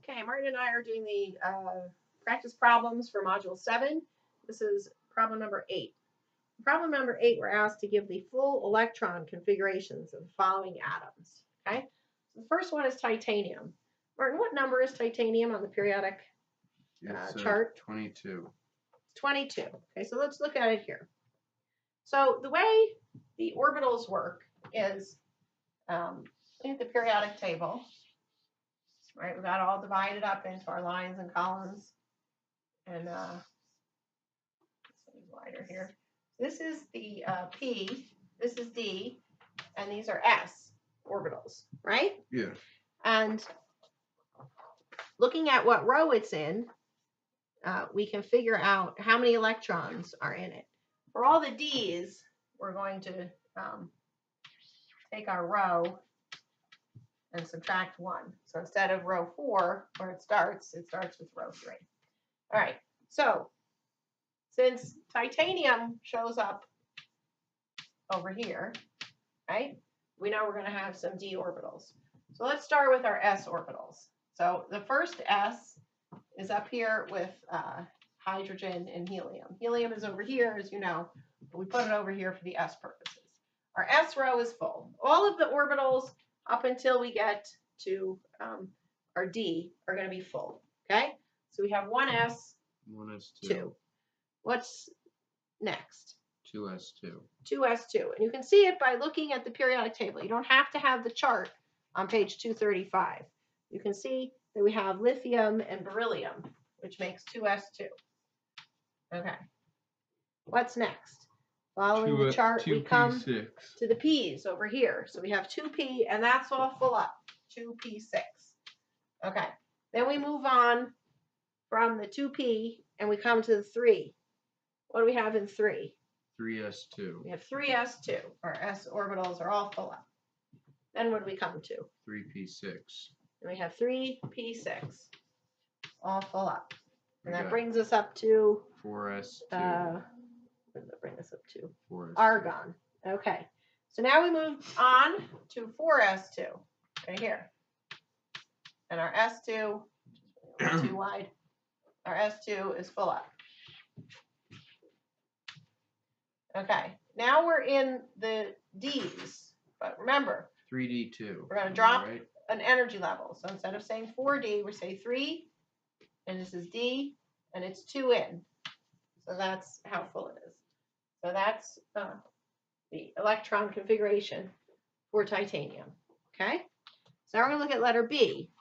Okay, Martin and I are doing the practice problems for Module 7. This is problem number 8. Problem number 8, we're asked to give the full electron configurations of the following atoms. Okay, so the first one is titanium. Martin, what number is titanium on the periodic chart? 22. 22. Okay, so let's look at it here. So the way the orbitals work is, look at the periodic table. Right, we've got it all divided up into our lines and columns, and wider here. This is the P, this is D, and these are S orbitals, right? Yeah. And looking at what row it's in, we can figure out how many electrons are in it. For all the D's, we're going to take our row and subtract 1. So instead of row 4, where it starts with row 3. All right, so since titanium shows up over here, right, we know we're going to have some d orbitals. So let's start with our s orbitals. So the first s is up here with hydrogen and helium. Helium is over here, as you know, but we put it over here for the s purposes. Our s row is full. All of the orbitals up until we get to our d are going to be full. Okay, so we have 1s, 1s2. What's next? 2s2. 2s2. And you can see it by looking at the periodic table. You don't have to have the chart on page 235. You can see that we have lithium and beryllium, which makes 2s2. Okay. What's next? Following the chart, we come to the p's over here. So we have 2p, and that's all full up. 2p6. Okay. Then we move on from the 2p, and we come to the 3. What do we have in 3? 3s2. We have 3s2. Our s orbitals are all full up. Then what do we come to? 3p6. And we have 3p6, all full up. And that brings us up to 4s2. What does that bring us up to? 4s2. Argon. Okay. So now we move on to 4s2, right here. And our s2, too wide, our s2 is full up. Okay, now we're in the D's, but remember, 3d2. We're going to drop an energy level. So instead of saying 4D, we say 3, and this is D, and it's 2 in. So that's how full it is. So that's the electron configuration for titanium. Okay, so now we're going to look at letter B.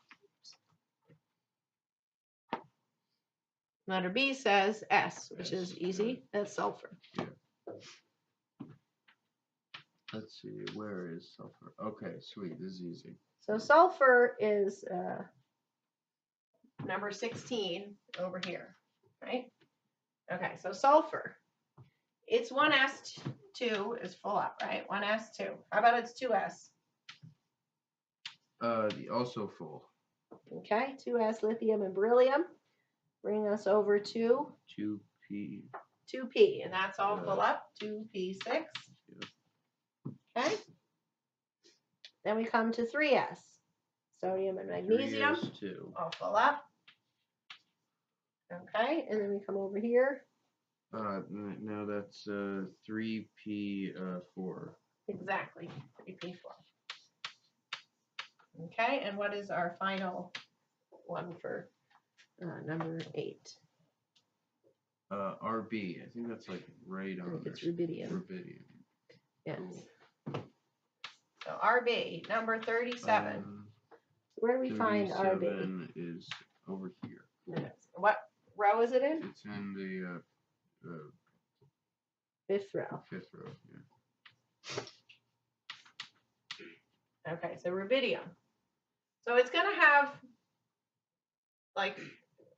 Letter B says S, which is easy. That's sulfur. Yeah. Let's see, where is sulfur? Okay, sweet, this is easy. So sulfur is number 16 over here, right? Okay, so sulfur, it's 1s2 is full up, right? 1s2. How about it's 2s? Also full. Okay, 2s lithium and beryllium. Bring us over to 2p. 2p, and that's all full up. 2p6. Okay. Then we come to 3s. Sodium and magnesium. 3s2. All full up. Okay, and then we come over here. Now that's 3p4. Exactly, 3p4. Okay, and what is our final one for number 8? RB. I think that's like right on there. It's rubidium. Rubidium. Yes. Cool. So RB, number 37. Where do we find RB? 37 is over here. Yes. What row is it in? It's in the 5th row. 5th row, yeah. Okay, so rubidium. So it's going to have, like,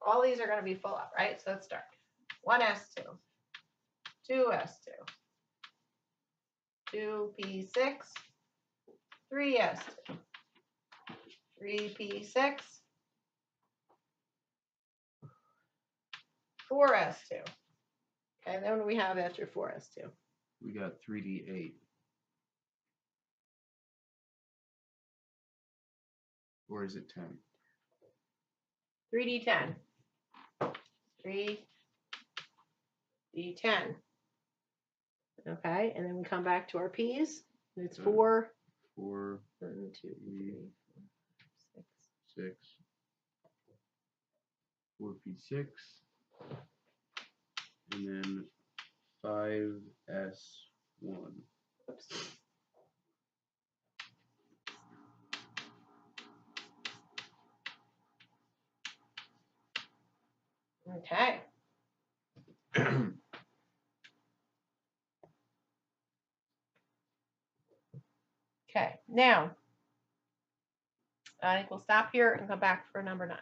all these are going to be full up, right? So let's start. 1s2, 2s2, 2p6, 3s2, 3p6, 4s2. Okay, then what do we have after 4s2? We got 3d8. Or is it 10? 3d10. 3d10. Okay, and then we come back to our p's. And it's 4. 4, 1, 2, 3, 4, 6. 6. 4p6. And then 5s1. Oops. Okay. Okay, now I think we'll stop here and come back for number 9.